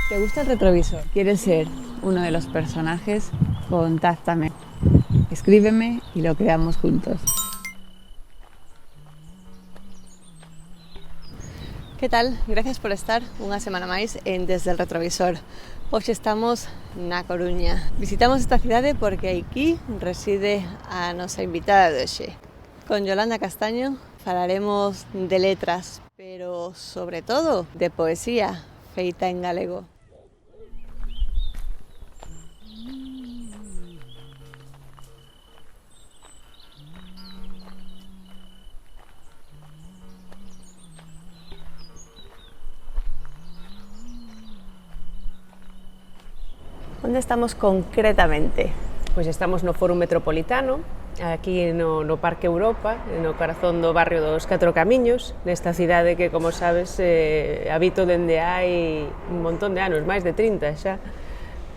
¿Te gusta el retrovisor? ¿Quieres ser uno de los personajes? Contáctame. Escríbeme y lo creamos juntos. Que tal? Gracias por estar unha semana máis en Desde el Retrovisor. Hoxe estamos na Coruña. Visitamos esta cidade porque aquí reside a nosa invitada de hoxe. Con Yolanda Castaño falaremos de letras, pero sobre todo de poesía feita en galego. Onde estamos concretamente? Pois estamos no Fórum Metropolitano, aquí no Parque Europa, no corazón do barrio dos Catro Camiños, nesta cidade que, como sabes, habito dende hai un montón de anos, máis de 30 xa,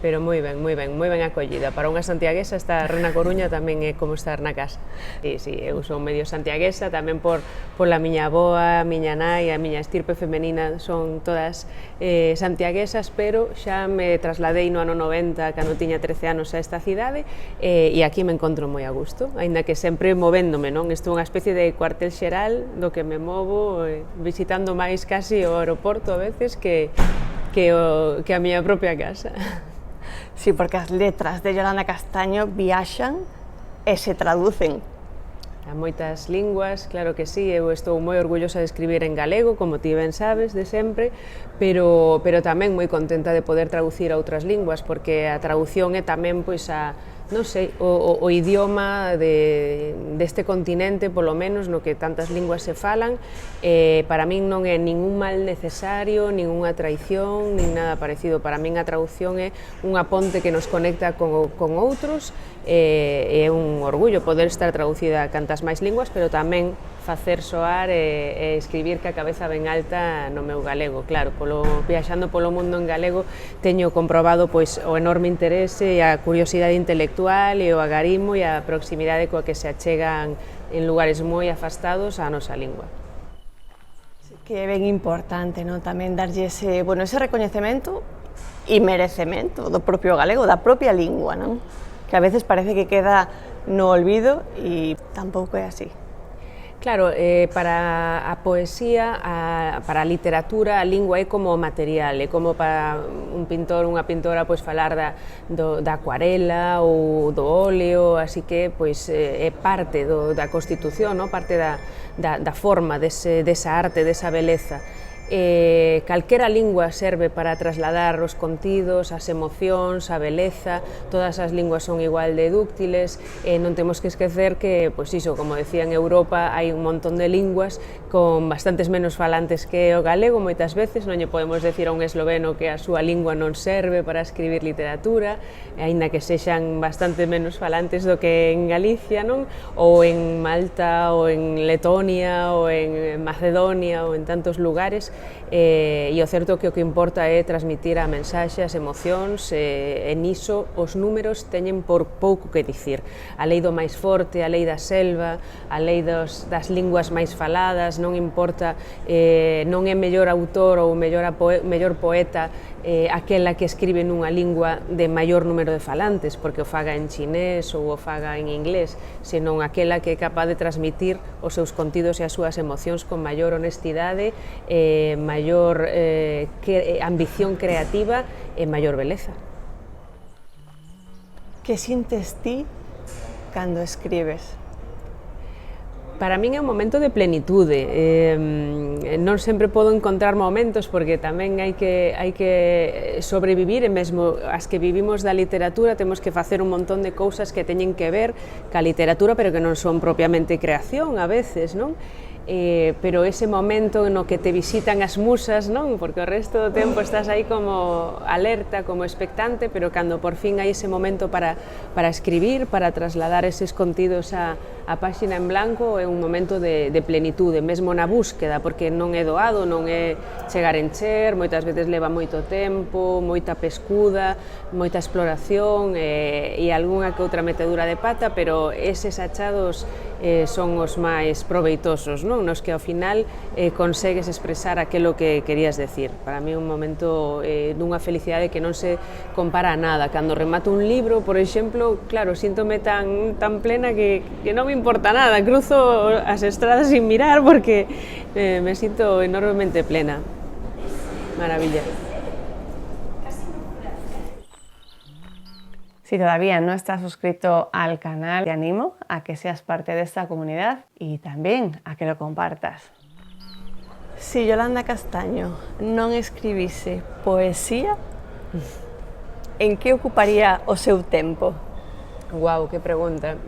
pero moi ben acollida. Para unha santiaguesa estar na Coruña tamén é como estar na casa. Sí, eu son medio santiaguesa, tamén pola miña avoa, a miña nai, a miña estirpe femenina son todas santiaguesas, pero xa me trasladei no ano 90, cando tiña 13 anos a esta cidade, e aquí me encontro moi a gusto, aínda que sempre movéndome, non? Isto é unha especie de cuartel xeral do que me movo, visitando máis casi o aeroporto a veces que a miña propia casa. Sí, porque as letras de Yolanda Castaño viaxan e se traducen. A moitas linguas, claro que sí, eu estou moi orgullosa de escribir en galego, como ti ben sabes, de sempre, pero tamén moi contenta de poder traducir a outras linguas, porque a traducción é tamén, pois, non sei, o idioma deste continente, polo menos, no que tantas linguas se falan, para min non é ningún mal necesario, ninguna traición, nin nada parecido. Para min a traducción é unha ponte que nos conecta con outros, é un orgullo poder estar traducida a cantas máis linguas, pero tamén facer soar e escribir que a cabeza ben alta no meu galego. Claro, viaxando polo mundo en galego teño comprobado pois o enorme interese e a curiosidade intelectual e o agarimo e a proximidade coa que se achegan en lugares moi afastados á nosa lingua. Que é ben importante, non? Tamén darlle ese recoñecemento e merecemento do propio galego, da propia lingua, non? Que a veces parece que queda no olvido e tampouco é así. Claro, para a poesía, para a literatura, a lingua é como material, é como para un pintor, unha pintora, pois falar da acuarela ou do óleo, así que pois é parte da constitución, no? Parte da forma desa arte, desa beleza. Calquera lingua serve para trasladar os contidos, as emocións, a beleza, todas as linguas son igual de dúctiles, non temos que esquecer que, pois iso, como decía, en Europa hai un montón de linguas con bastantes menos falantes que o galego, moitas veces non lle podemos decir a un esloveno que a súa lingua non serve para escribir literatura, aínda que sexan bastante menos falantes do que en Galicia, non? Ou en Malta, ou en Letonia, ou en Macedonia, ou en tantos lugares, e o certo que o que importa é transmitir a mensaxe, as emocións, e niso os números teñen por pouco que dicir. A lei do máis forte, a lei da selva, a lei das linguas máis faladas, non importa, non é mellor autor ou mellor poeta aquela que escribe nunha lingua de maior número de falantes, porque o faga en chinés ou o faga en inglés, senón aquela que é capaz de transmitir os seus contidos e as súas emocións con maior honestidade, maior ambición creativa e maior beleza. Que sintes ti cando escribes? Para min é un momento de plenitude, non sempre podo encontrar momentos porque tamén hai que sobrevivir, e mesmo as que vivimos da literatura temos que facer un montón de cousas que teñen que ver ca literatura, pero que non son propiamente creación a veces, non? Pero ese momento no que te visitan as musas, non? Porque o resto do tempo estás aí como alerta, como expectante, pero cando por fin hai ese momento para escribir, para trasladar eses contidos a a páxina en blanco é un momento de plenitude, mesmo na búsqueda, porque non é doado, non é chegar a encher, moitas veces leva moito tempo, moita pescuda, moita exploración e algunha que outra metedura de pata, pero eses achados son os máis proveitosos, non? Nos que ao final consegues expresar aquilo que querías decir. Para mí é un momento dunha felicidade que non se compara a nada. Cando remato un libro, por exemplo, claro, síntome tan plena que non me importa nada, cruzo as estradas sin mirar porque me sinto enormemente plena. Maravilla. Si todavía no estás suscrito al canal, te animo a que seas parte de esta comunidad y también a que lo compartas. Si Yolanda Castaño non escribise poesía, en que ocuparía o seu tempo? Guau, que pregunta.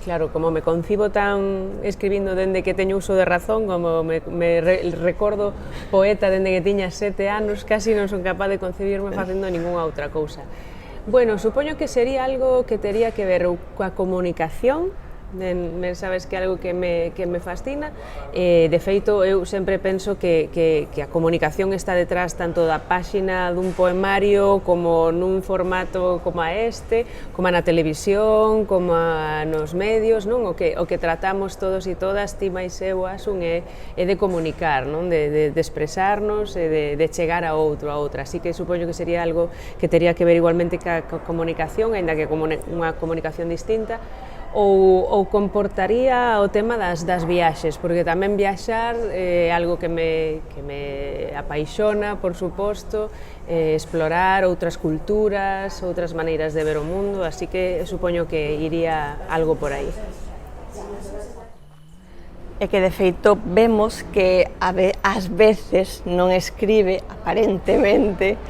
Claro, como me concibo tan escribindo dende que teño uso de razón, como me recordo poeta dende que tiña 7 anos, casi non son capaz de concebirme facendo ningunha outra cousa. Bueno, supoño que sería algo que tería que ver coa comunicación, sabes que é algo que me fascina, de feito eu sempre penso que a comunicación está detrás tanto da páxina dun poemario como nun formato como a este, como na televisión, como nos medios, non? O que tratamos todos e todas, ti máis eu, Asun, é de comunicar, non? De expresarnos e de chegar a outro, a outra, así que supoño que sería algo que tería que ver igualmente ca comunicación, aínda que unha comunicación distinta, ou comportaría o tema das viaxes, porque tamén viaxar é algo que me apaixona, por suposto, explorar outras culturas, outras maneiras de ver o mundo, así que supoño que iría algo por aí. É que de feito vemos que ás veces non escribe, aparentemente,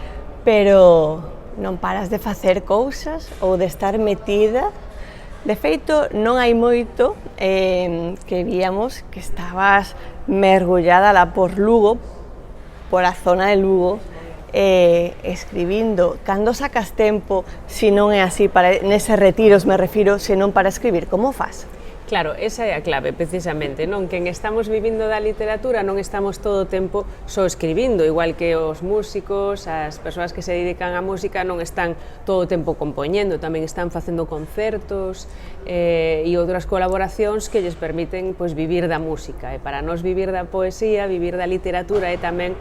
pero non paras de facer cousas ou de estar metida. De feito, non hai moito que víamos que estabas mergullada lá por Lugo, por a zona de Lugo, escribindo. Cando sacas tempo, se non é así, neses retiros me refiro, se non para escribir, como fas? Claro, esa é a clave, precisamente, non? Quen estamos vivindo da literatura non estamos todo o tempo só escribindo, igual que os músicos, as persoas que se dedican á música non están todo o tempo compoñendo, tamén están facendo concertos e outras colaboracións que lles permiten vivir da música. E para nós vivir da poesía, vivir da literatura é tamén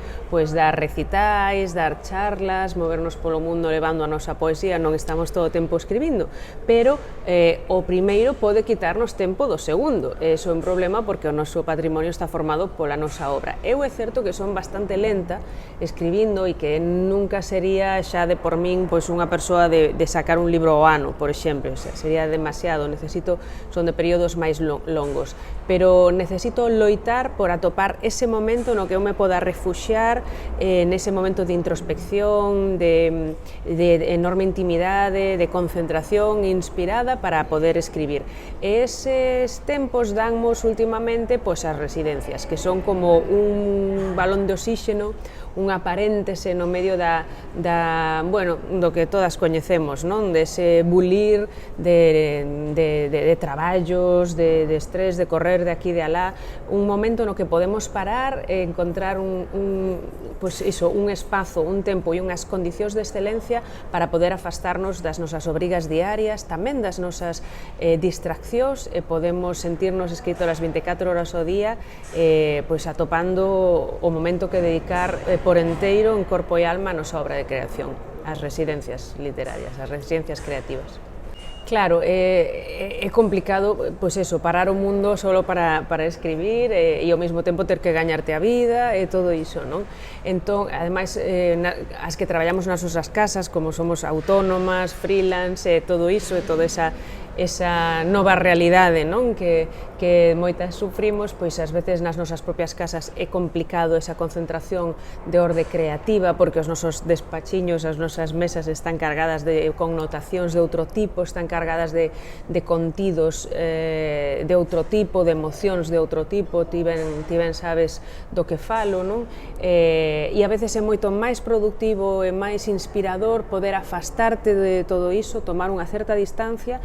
dar recitais, dar charlas, movernos polo mundo levando a nosa poesía, non estamos todo o tempo escribindo, pero o primeiro pode quitarnos tempo do segundo, e iso é un problema porque o noso patrimonio está formado pola nosa obra. Eu é certo que son bastante lenta escribindo e que nunca sería xa de por min unha persoa de sacar un libro ao ano, por exemplo, sería demasiado, son de períodos máis longos, pero necesito loitar por atopar ese momento no que eu me poda refuxiar nese momento de introspección, de enorme intimidade, de concentración inspirada para poder escribir. Eses tempos danmos últimamente as residencias, que son como un balón de oxígeno, unha paréntese no medio do que todas coñecemos, non? Dese bulir de traballos, de estrés, de correr de aquí e de alá, un momento no que podemos parar e encontrar un espazo, un tempo e unhas condicións de excelencia para poder afastarnos das nosas obrigas diarias, tamén das nosas distraccións, e podemos sentirnos escritoras 24 horas ao día, atopando o momento que dedicar por enteiro, en corpo e alma, a nosa obra de creación, as residencias literarias, as residencias creativas. Claro, é complicado, parar o mundo solo para escribir e ao mesmo tempo ter que gañarte a vida e todo iso, non? Entón, ademais, as que traballamos nas nosas casas, como somos autónomas, freelance, e todo iso, e toda esa nova realidade, non? Que moitas sufrimos, ás veces nas nosas propias casas é complicado esa concentración de orde creativa, porque os nosos despachiños, as nosas mesas están cargadas de connotacións de outro tipo, están cargadas de contidos de outro tipo, de emocións de outro tipo, ti ben sabes do que falo, non? E a veces é moito máis productivo e máis inspirador poder afastarte de todo iso, tomar unha certa distancia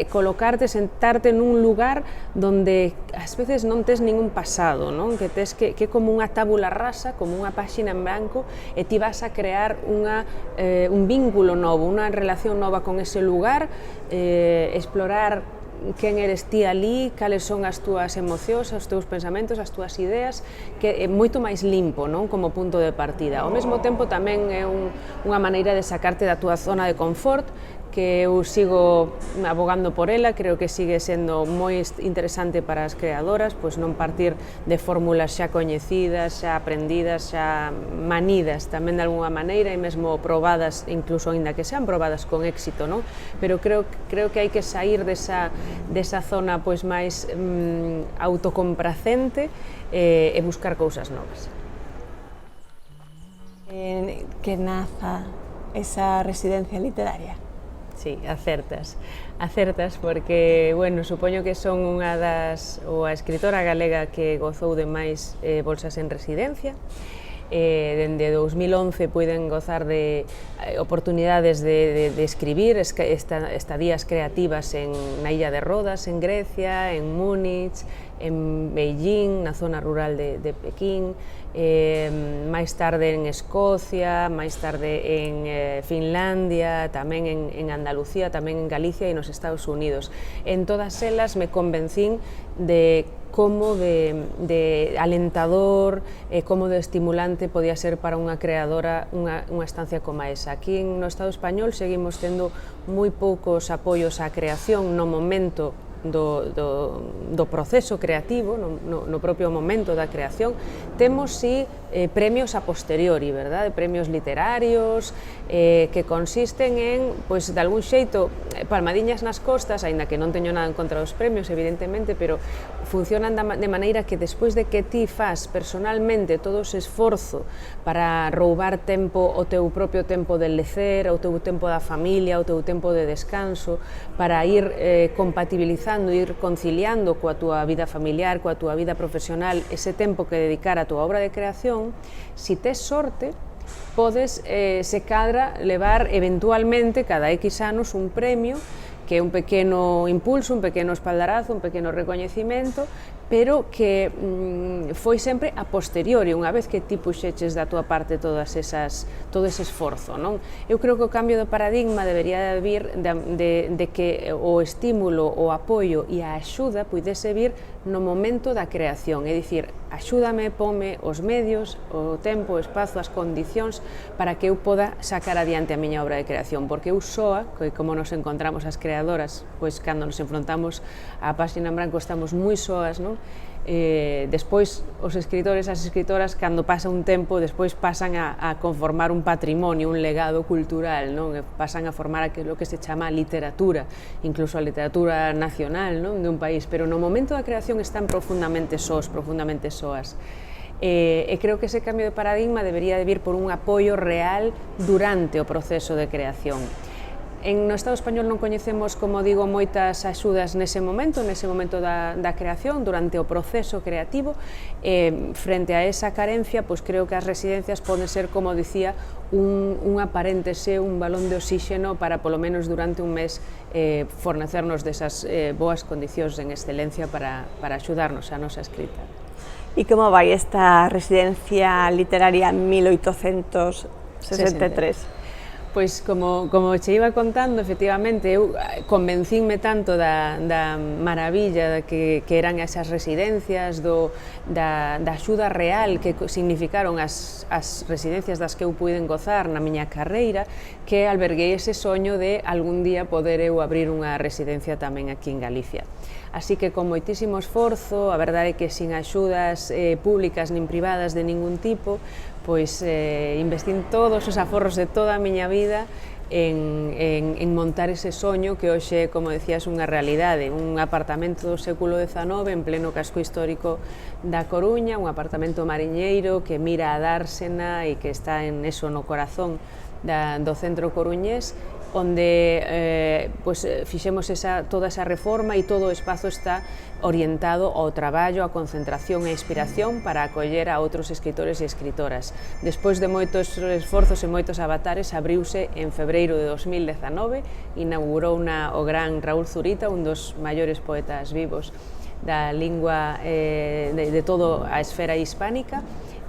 colocarte, sentarte nun lugar donde ás veces non tes ningún pasado, non? Que tes que como unha tábula rasa, como unha páxina en branco, e ti vas a crear un vínculo novo, unha relación nova con ese lugar, explorar quen eres ti ali, cales son as túas emocións, os teus pensamentos, as túas ideas, que é moito máis limpo, non? Como punto de partida. Ao mesmo tempo tamén é unha maneira de sacarte da túa zona de confort, que eu sigo abogando por ela, creo que sigue sendo moi interesante para as creadoras, pois non partir de fórmulas xa coñecidas, xa aprendidas, xa manidas tamén de alguna maneira e mesmo probadas, incluso aínda que sean probadas con éxito, non? Pero creo que hai que sair desa zona pois máis autocompracente e buscar cousas novas. Que naza esa residencia literaria? Sí, acertas porque, bueno, supoño que son unha das, ou a escritora galega que gozou de máis bolsas en residencia. Dende 2011 puiden gozar de oportunidades de escribir estadías creativas na illa de Rodas, en Grecia, en Múnich, en Beijing, na zona rural de Pekín, máis tarde en Escocia, máis tarde en Finlandia, tamén en Andalucía, tamén en Galicia e nos Estados Unidos. En todas elas me convencín de como de alentador e como de estimulante podía ser para unha creadora unha estancia como esa. Aquí no Estado español seguimos tendo moi poucos apoios á creación no momento do proceso creativo, no propio momento da creación. Temos, sí, premios a posteriori, verdade? Premios literarios que consisten en, pois, de algún xeito, palmadiñas nas costas, aínda que non teño nada en contra dos premios, evidentemente, pero funcionan de maneira que despois de que ti fas personalmente todo ese esforzo para roubar tempo, o teu propio tempo de lecer, o teu tempo da familia, o teu tempo de descanso, para ir compatibilizando, ir conciliando coa túa vida familiar, coa túa vida profesional, ese tempo que dedicar a túa obra de creación, si tes sorte, podes, se cadra, levar eventualmente cada X anos un premio que é un pequeno impulso, un pequeno espaldarazo, un pequeno recoñecimento, pero que foi sempre a posteriori, unha vez que ti puxeches da túa parte todo ese esforzo, non? Eu creo que o cambio de paradigma debería vir de que o estímulo, o apoio e a axuda puidese vir no momento da creación, é dicir, axúdame, ponme os medios, o tempo, o espazo, as condicións para que eu poda sacar adiante a miña obra de creación, porque eu soa, que como nos encontramos as creadoras, pois cando nos enfrontamos á páxina en branco estamos moi soas, non? Despois os escritores, as escritoras, cando pasa un tempo, despois pasan a conformar un patrimonio, un legado cultural, non? Pasan a formar aquilo que se chama literatura, incluso a literatura nacional, non? De un país, pero no momento da creación están profundamente sós, profundamente soas. E creo que ese cambio de paradigma debería de vir por un apoio real durante o proceso de creación. No Estado español non coñecemos, como digo, moitas axudas nese momento da creación, durante o proceso creativo. Frente a esa carencia, pois creo que as residencias poden ser, como dicía, un paréntese, un balón de oxígeno para, polo menos durante un mes, fornecernos desas boas condicións en excelencia para axudarnos a nosa escrita. E como vai esta residencia literaria 1863? Pois, como che iba contando, efectivamente, eu convencínme tanto da maravilla que eran esas residencias, da axuda real que significaron as residencias das que eu puiden gozar na miña carreira, que alberguei ese soño de algún día poder eu abrir unha residencia tamén aquí en Galicia. Así que con moitísimo esforzo, a verdade é que sin axudas públicas nin privadas de ningún tipo, pois investín todos os aforros de toda a miña vida en montar ese soño que hoxe, como decías, unha realidade, un apartamento do século XIX en pleno casco histórico da Coruña, un apartamento mariñeiro que mira a Dársena e que está en eso, no corazón do centro coruñés, onde fixemos toda esa reforma e todo o espazo está orientado ao traballo, á concentración e inspiración para acoller a outros escritores e escritoras. Despois de moitos esforzos e moitos avatares, abriuse en febreiro de 2019, inaugurou o gran Raúl Zurita, un dos maiores poetas vivos da lingua de toda a esfera hispánica,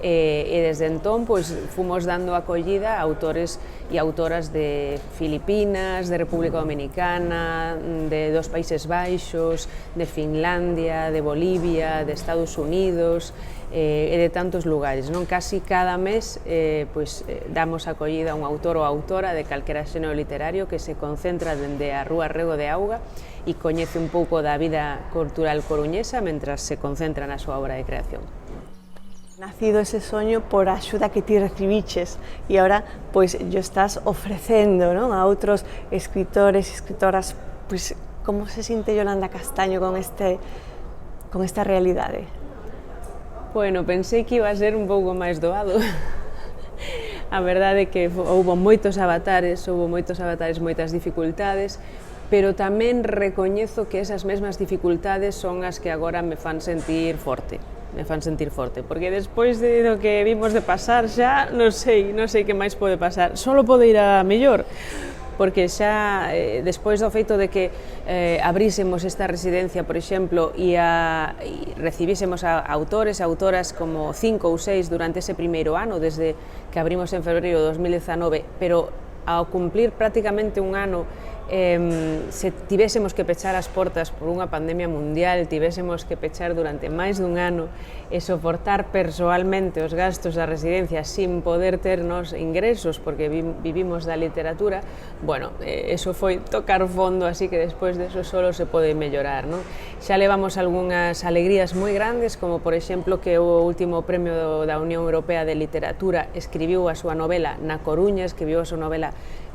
e desde entón fomos dando acollida a autores e autoras de Filipinas, de República Dominicana, dos Países Baixos, de Finlandia, de Bolivia, de Estados Unidos e de tantos lugares. Casi cada mes damos acollida a un autor ou autora de calquera xénero literario que se concentra dende a Rúa Rego de Auga e coñece un pouco da vida cultural coruñesa mentras se concentra na súa obra de creación. Nacido ese soño por a axuda que ti recibiches e ahora yo estás ofrecendo, ¿no?, a outros escritores e escritoras. Como se sinte Yolanda Castaño con esta realidade? Bueno, pensei que iba a ser un pouco máis doado. A verdade é que houve moitos avatares, moitas dificultades, pero tamén recoñezo que esas mesmas dificultades son as que agora me fan sentir forte, porque despois do que vimos de pasar xa non sei que máis pode pasar, solo pode ir a mellor, porque xa despois do feito de que abrísemos esta residencia, por exemplo, e recibísemos a autores e autoras como 5 ou 6 durante ese primeiro ano, desde que abrimos en febreiro de 2019, pero ao cumplir prácticamente un ano, se tivésemos que pechar as portas por unha pandemia mundial, tivésemos que pechar durante máis dun ano e soportar persoalmente os gastos da residencia sin poder ternos ingresos porque vivimos da literatura, bueno, eso foi tocar fondo, así que despois deso solo se pode mellorar, non? Xa levamos algunhas alegrías moi grandes, como por exemplo que o último premio da Unión Europea de Literatura escribiu a súa novela na Coruña, escribiu a súa novela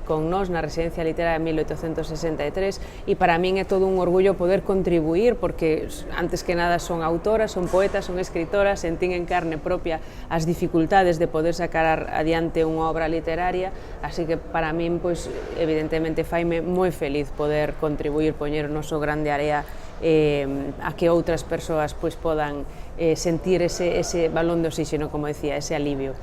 con nós na Residencia Literaria de 1863 e para min é todo un orgullo poder contribuir porque antes que nada son autoras, son poetas, son escritoras, sentín en carne propia as dificultades de poder sacar adiante unha obra literaria, así que para min, evidentemente, faime moi feliz poder contribuir, poñer o noso grande area a que outras persoas podan sentir ese balón de oxígeno, como decía, ese alivio.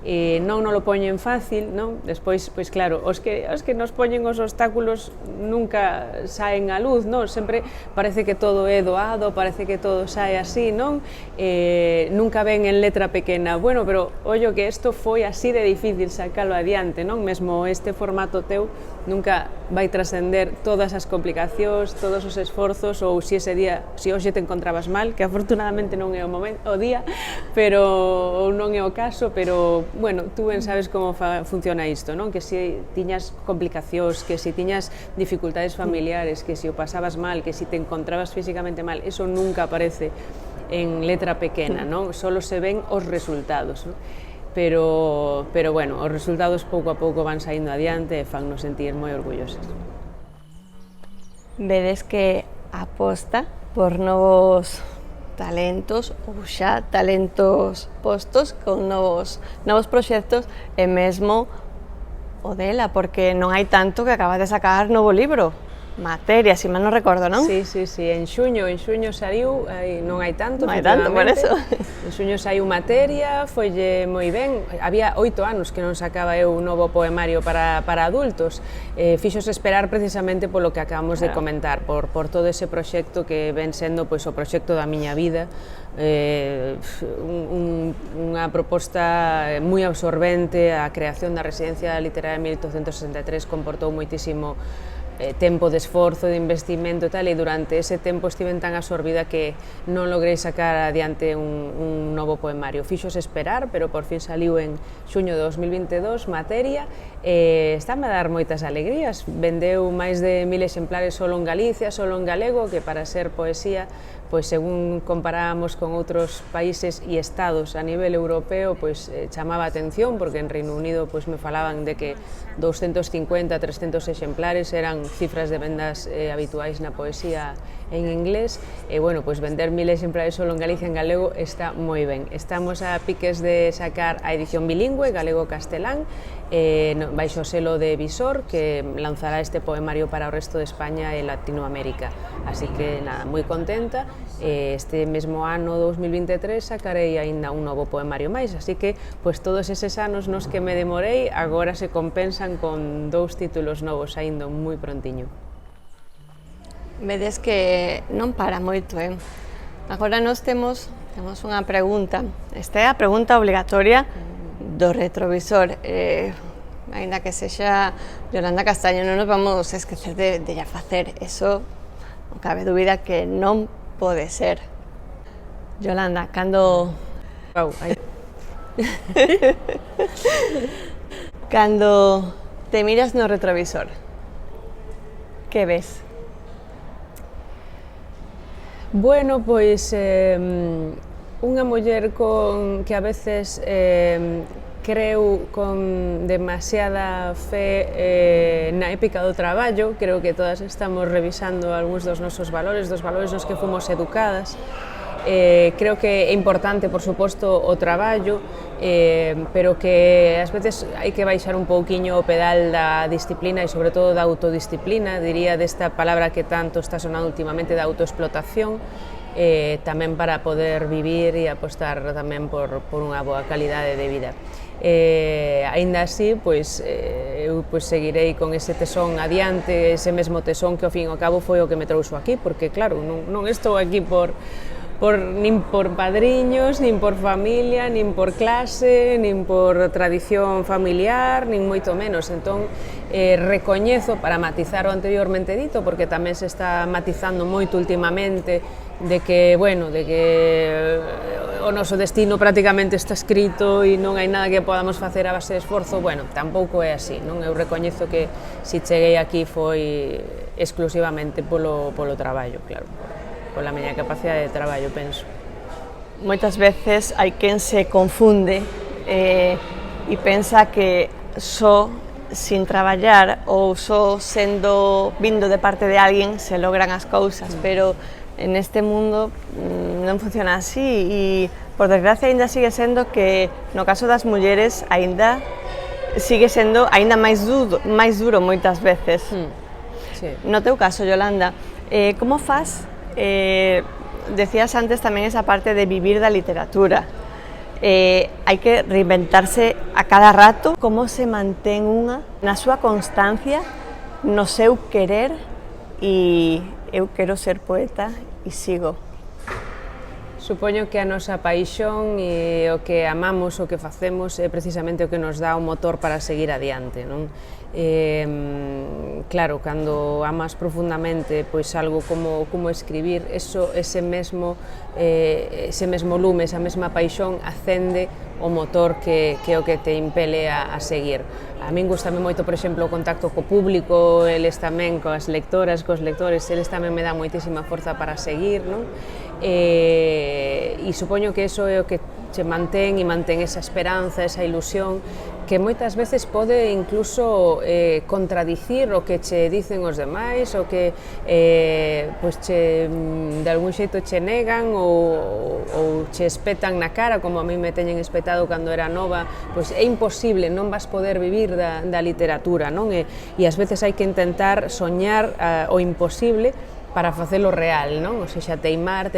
Non lo poñen fácil, non? Despois, claro, os que nos poñen os obstáculos nunca saen á luz, non? Sempre parece que todo é doado, parece que todo sae así, non? Nunca ven en letra pequena, bueno, pero ollo que isto foi así de difícil sacalo adiante, non? Mesmo este formato teu nunca vai trascender todas as complicacións, todos os esforzos, ou se hoxe te encontrabas mal, que afortunadamente non é o día, ou non é o caso, pero bueno, tú ben sabes como funciona isto, non? Que se tiñas complicacións, que se tiñas dificultades familiares, que se o pasabas mal, que se te encontrabas físicamente mal, eso nunca aparece en letra pequena, non? Solo se ven os resultados, non? Pero bueno, os resultados pouco a pouco van saindo adiante e fannos sentir moi orgullosos. Vedes que aposta por novos talentos ou xa talentos postos con novos proxectos e mesmo o dela, porque non hai tanto que acaba de sacar novo libro, Materia, se mal non recordo, non? Sí, en xuño saiu, non hai tanto, non hai tanto, por eso. En xuño saiu Materia, foille moi ben, había 8 anos que non sacaba eu un novo poemario para adultos, fixos esperar precisamente polo que acabamos de comentar, por todo ese proxecto que ven sendo o proxecto da miña vida, unha proposta moi absorbente. A creación da Residencia Literaria de 1863 comportou moitísimo tempo de esforzo, de investimento e tal, e durante ese tempo estiven tan absorbida que non logrei sacar adiante un novo poemario. Fixos esperar, pero por fin saliu en xuño de 2022, Materia, e estáme a dar moitas alegrías. Vendeu máis de 1000 exemplares solo en Galicia, solo en galego, que para ser poesía, según comparábamos con outros países e estados a nivel europeo, chamaba a atención, porque en Reino Unido me falaban de que 250, 300 exemplares eran cifras de vendas habituais na poesía en inglés, e bueno, pois vender 1000 exemplares solo en Galicia en galego está moi ben. Estamos a piques de sacar a edición bilingüe, galego-castelán, baixo o selo de Visor, que lanzará este poemario para o resto de España e Latinoamérica. Así que, nada, moi contenta. Este mesmo ano 2023 sacarei aínda un novo poemario máis, así que, pois todos eses anos nos que me demorei, agora se compensan con 2 títulos novos aínda moi prontiño. Vedes que non para moito, Agora nós temos unha pregunta. Esta é a pregunta obligatoria do retrovisor. Ainda que sexa Yolanda Castaño, non nos vamos a esquecer de lla facer. Eso non cabe dúbida que non pode ser. Yolanda, cando... Cando te miras no retrovisor, que ves? Bueno, pois unha muller que a veces creu con demasiada fe na épica do traballo. Creo que todas estamos revisando algúns dos nosos valores, dos valores nos que fomos educadas. Creo que é importante, por suposto, o traballo, pero que ás veces hai que baixar un pouquiño o pedal da disciplina e sobre todo da autodisciplina, diría, desta palabra que tanto está sonando últimamente, da autoexplotación, tamén para poder vivir e apostar tamén por unha boa calidade de vida. Aínda así, eu seguirei con ese tesón adiante, ese mesmo tesón que ao fin e ao cabo foi o que me trouxo aquí, porque claro, non estou aquí nin por padriños, nin por familia, nin por clase, nin por tradición familiar, nin moito menos. Entón, recoñezo, para matizar o anteriormente dito, porque tamén se está matizando moito últimamente, de que o noso destino prácticamente está escrito e non hai nada que podamos facer a base de esforzo. Bueno, tampouco é así, non? Eu recoñezo que se cheguei aquí foi exclusivamente polo traballo, claro, pola miña capacidade de traballo, penso. Moitas veces hai quen se confunde e pensa que só sin traballar ou só vindo de parte de alguén se logran as cousas, pero en este mundo non funciona así e, por desgracia, ainda sigue sendo que no caso das mulleres ainda sigue sendo ainda máis duro moitas veces. Sí. No teu caso, Yolanda, como fas? Decías antes tamén esa parte de vivir da literatura. Hai que reinventarse a cada rato. Como se mantén unha na súa constancia, no seu querer e eu quero ser poeta e sigo? Supoño que a nosa paixón e o que amamos, o que facemos, é precisamente o que nos dá o motor para seguir adiante, non? Claro, cando amas profundamente pois algo como escribir, ese mesmo lume, esa mesma paixón acende o motor que é o que te impele a seguir. A min gustame moito, por exemplo, o contacto co público, eles tamén, coas lectoras, cos lectores, eles tamén me dá moitísima forza para seguir, non? E supoño que iso é o que che mantén esa esperanza, esa ilusión, que moitas veces pode incluso contradicir o que che dicen os demais, o que de algún xeito che negan ou che espetan na cara, como a mí me teñen espetado cando era nova. Pois é imposible, non vas poder vivir da literatura, non? E ás veces hai que intentar soñar o imposible para facelo real, non? O sexa, teimar.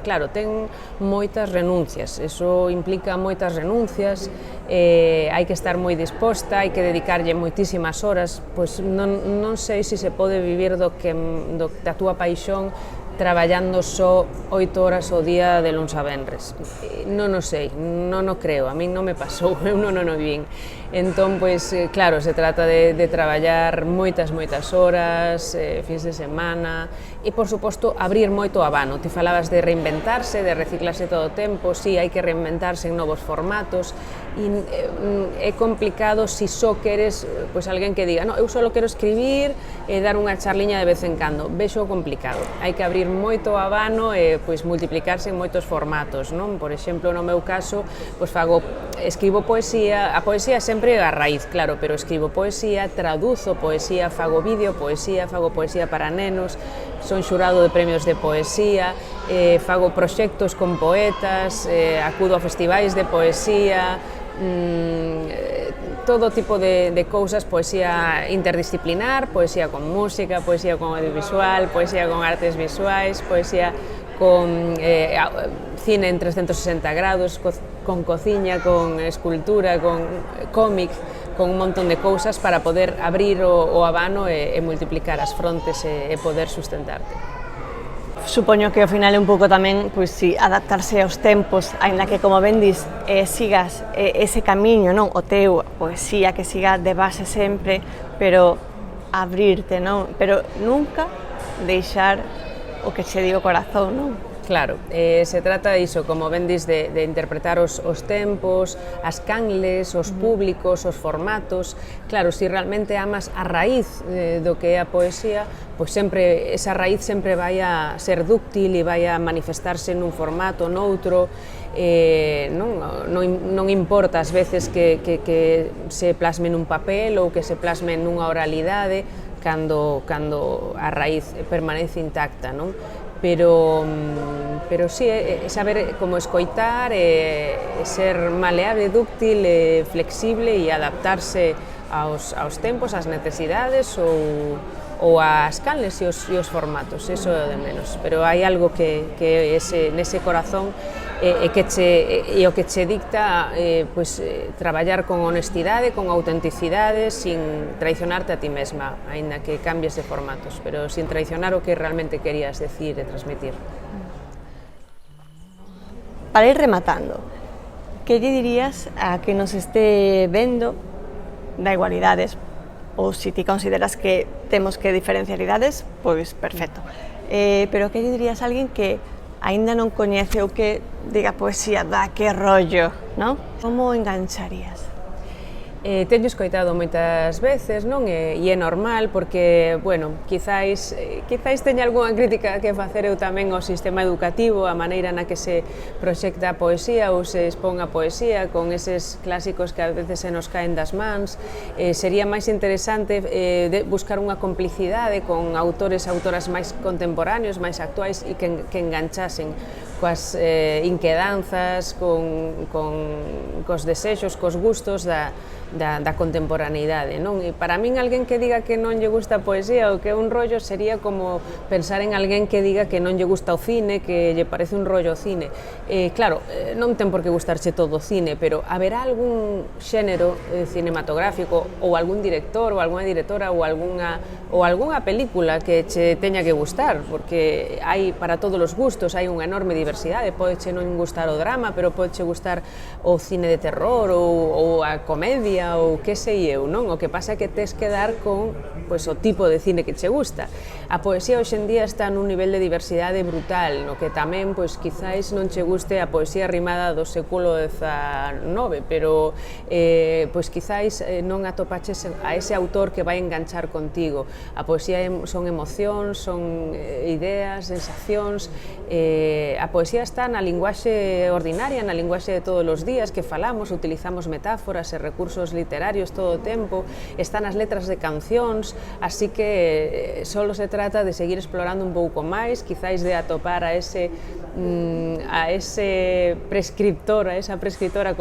Claro, ten moitas renuncias, eso implica moitas renuncias, hai que estar moi disposta, hai que dedicarlle moitísimas horas, pois non sei se pode vivir da túa paixón traballando só 8 horas ao día de luns a venres. Non o sei, non o creo, a min non me pasou, eu non o vin. Entón, pois, claro, se trata de traballar moitas horas, fins de semana, e, por suposto, abrir moito o abano. Ti falabas de reinventarse, de reciclarse todo o tempo, sí, hai que reinventarse en novos formatos, e é complicado se só queres, pois, alguén que diga, no, eu só quero escribir e dar unha charliña de vez en cando. Vexo complicado, hai que abrir moito o abano e, pois, multiplicarse en moitos formatos, non? Por exemplo, no meu caso, pois, escribo poesía, a poesía sempre a raíz, claro, pero escribo poesía, traduzo poesía, fago vídeo poesía, fago poesía para nenos, son xurado de premios de poesía, fago proxectos con poetas, acudo a festivais de poesía, todo tipo de cousas, poesía interdisciplinar, poesía con música, poesía con audiovisual, poesía con artes visuais, poesía con cine en 360 grados, con cociña, con escultura, con cómic, con un montón de cousas para poder abrir o abano e multiplicar as frontes e poder sustentarte. Supoño que ao final é un pouco tamén pois, si, adaptarse aos tempos, aínda que, como ben dis, sigas ese camiño, non? O teu, poesía, que siga de base sempre, pero abrirte, non? Pero nunca deixar o que che di o corazón, non? Claro, se trata diso, como ben dis, de interpretar os tempos, as canles, os públicos, os formatos. Claro, se realmente amas a raíz do que é a poesía, pois sempre, esa raíz sempre vai a ser dúctil e vai a manifestarse nun formato, noutro. Non importa ás veces que se plasme nun papel ou que se plasme nunha oralidade cando a raíz permanece intacta, non? Pero sí, saber como escoitar, ser maleable, dúctil, flexible e adaptarse aos tempos, ás necesidades ou ás canles e os formatos, eso é o de menos. Pero hai algo que nese corazón e o que che dicta traballar con honestidade, con autenticidade, sin traicionarte a ti mesma, aínda que cambies de formatos, pero sin traicionar o que realmente querías decir e transmitir. Para ir rematando, que lle dirías a que nos este vendo, da igualidades, ou se ti consideras que temos que diferenciar idades, pois perfecto. Pero que lle dirías a alguén que aínda non coñece ou que diga poesía, que rollo, non? Como engancharías? Teño escoitado moitas veces, non? E é normal porque, bueno, quizáis teña algunha crítica que facer eu tamén ao sistema educativo, a maneira na que se proxecta a poesía ou se expón a poesía con eses clásicos que a veces se nos caen das mans. Sería máis interesante buscar unha complicidade con autores e autoras máis contemporáneos, máis actuais e que enganchasen coas inquedanzas, cos desexos, cos gustos da contemporaneidade, non? E para min alguén que diga que non lle gusta a poesía ou que é un rollo sería como pensar en alguén que diga que non lle gusta o cine, que lle parece un rollo o cine. Claro, non ten por que gustarche todo o cine, pero haberá algún xénero cinematográfico ou algún director ou algunha directora ou algunha película que che teña que gustar, porque hai para todos os gustos, hai unha enorme diversidade, podeche non gustar o drama, pero podeche gustar o cine de terror ou a comedia ou que sei eu, non? O que pasa é que tes que dar con o tipo de cine que che gusta. A poesía hoxe en día está nun nivel de diversidade brutal, no que tamén, quizáis non che guste a poesía rimada do século XIX, pero quizáis non atopaches a ese autor que vai enganchar contigo. A poesía son emocións, son ideas, sensacións. A poesía está na linguaxe ordinaria, na linguaxe de todos os días que falamos, utilizamos metáforas e recursos literarios todo o tempo, está nas letras de cancións, así que solo se trata de seguir explorando un pouco máis, quizáis de atopar a ese prescriptor, a esa prescriptora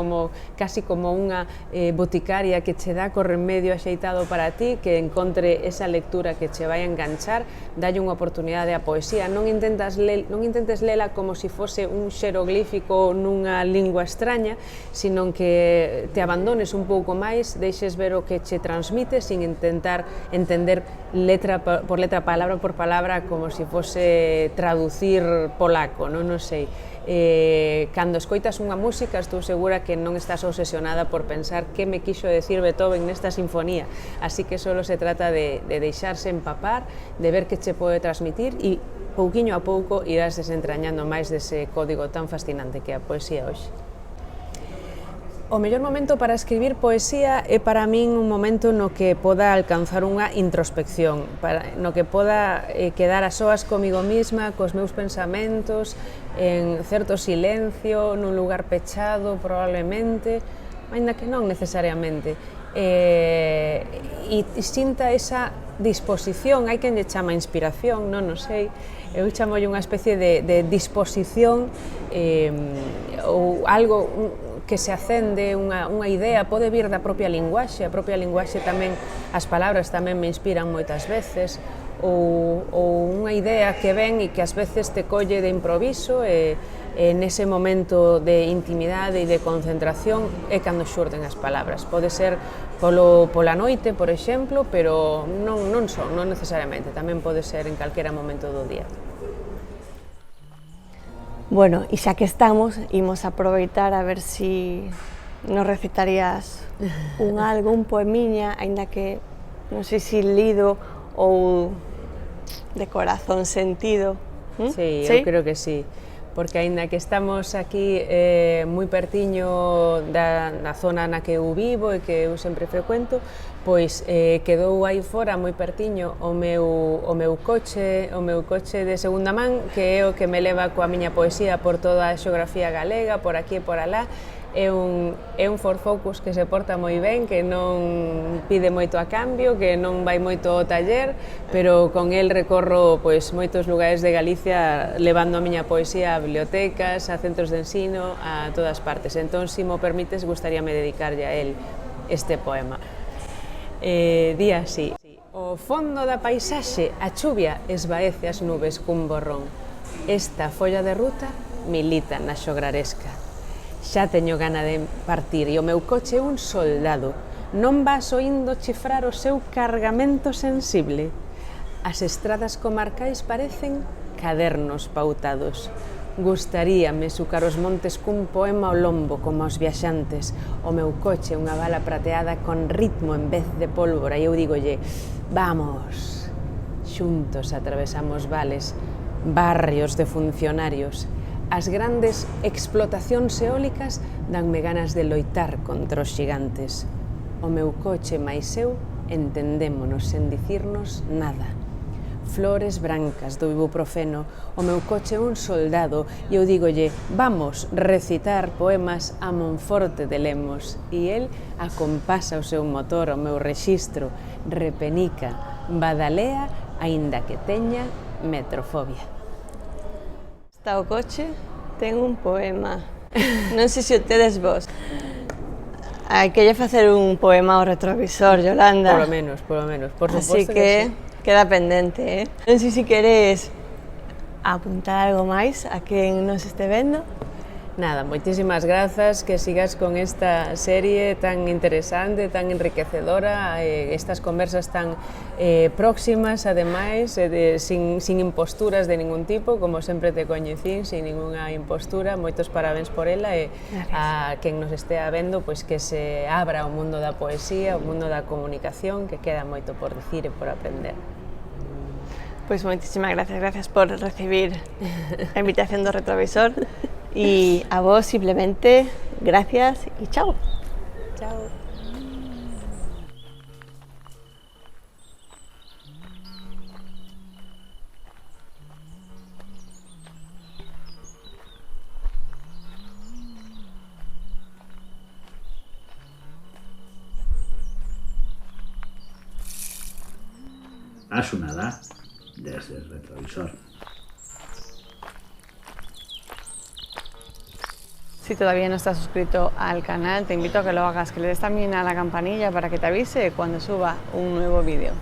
casi como unha boticaria que che dá co remedio axeitado para ti, que encontre esa lectura que che vai a enganchar. Dalle unha oportunidade á poesía, non intentes lela como se fose un xeroglífico nunha lingua extraña, sino que te abandones un pouco máis, deixes ver o que che transmite sin intentar entender letra por letra, palabra por palabra, como se fose traducir polaco, non sei. Cando escoitas unha música, estou segura que non estás obsesionada por pensar que me quixo decir Beethoven nesta sinfonía, así que solo se trata de deixarse empapar, de ver que che pode transmitir e pouquiño a pouco irás desentrañando máis dese código tan fascinante que é a poesía hoxe. O mellor momento para escribir poesía é para min un momento no que poda alcanzar unha introspección, no que poda quedar a soas comigo mesma, cos meus pensamentos, en certo silencio, nun lugar pechado probablemente, aínda que non necesariamente, e sinta esa disposición, hai quen lle chama inspiración, non o sei, eu chamolle unha especie de disposición ou algo que se acende, unha idea, pode vir da propia linguaxe, a propia linguaxe tamén, as palabras tamén me inspiran moitas veces, ou unha idea que ven e que ás veces te colle de improviso e nese momento de intimidade e de concentración é cando xurden as palabras. Pode ser pola noite, por exemplo, pero non necesariamente, tamén pode ser en calquera momento do día. Bueno, e xa que estamos, imos aproveitar a ver si nos recitarías un poemiña, aínda que non sei se lido ou de corazón sentido. Sí, eu creo que sí, porque aínda que estamos aquí moi pertiño da zona na que eu vivo e que eu sempre frecuento, pois quedou aí fora moi pertiño o meu coche de segunda man, que é o que me leva coa miña poesía por toda a xeografía galega, por aquí e por alá. É un Ford Focus que se porta moi ben, que non pide moito a cambio, que non vai moito ao taller, pero con el recorro pois moitos lugares de Galicia levando a miña poesía a bibliotecas, a centros de ensino, a todas partes. Entón, se mo permites, gustaríame dedicarlle a él este poema. Di así: o fondo da paisaxe, a chuvia esvaece as nubes cun borrón. Esta folla de ruta milita na xograresca. Xa teño gana de partir e o meu coche é un soldado. Non vas oindo chifrar o seu cargamento sensible. As estradas comarcais parecen cadernos pautados. Gustaríame sucar os montes cun poema ao lombo como aos viaxantes. O meu coche é unha bala prateada con ritmo en vez de pólvora e eu dígolle: vamos. Xuntos atravesamos vales, barrios de funcionarios. As grandes explotacións eólicas danme ganas de loitar contra os xigantes. O meu coche máis eu entendémonos sen dicirnos nada. Flores brancas do ibuprofeno, o meu coche é un soldado e eu dígolle: vamos recitar poemas a Monforte de Lemos. E el acompasa o seu motor ao meu rexistro, repenica, badalea, aínda que teña metrofobia. Está o coche, ten un poema. Non sei se o tedes vos. Hai que lle facer un poema ao retrovisor, Yolanda. Por lo menos, por suposto. Así que queda pendente, Non sei se queres apuntar algo máis a quen nos este vendo. Nada, moitísimas grazas, que sigas con esta serie tan interesante, tan enriquecedora, estas conversas tan próximas, ademais, sin imposturas de ningún tipo, como sempre te coñecín, sin ninguna impostura. Moitos parabéns por ela e a quen nos estea vendo, pois que se abra o mundo da poesía, o mundo da comunicación, que queda moito por dicir e por aprender. Pois moitísimas gracias por recibir a invitación do retrovisor. Y a vos simplemente gracias y chao. Chao. A sonada desde el retrovisor. Si todavía no estás suscrito al canal, te invito a que lo hagas, que le des también a la campanilla para que te avise cuando suba un nuevo vídeo.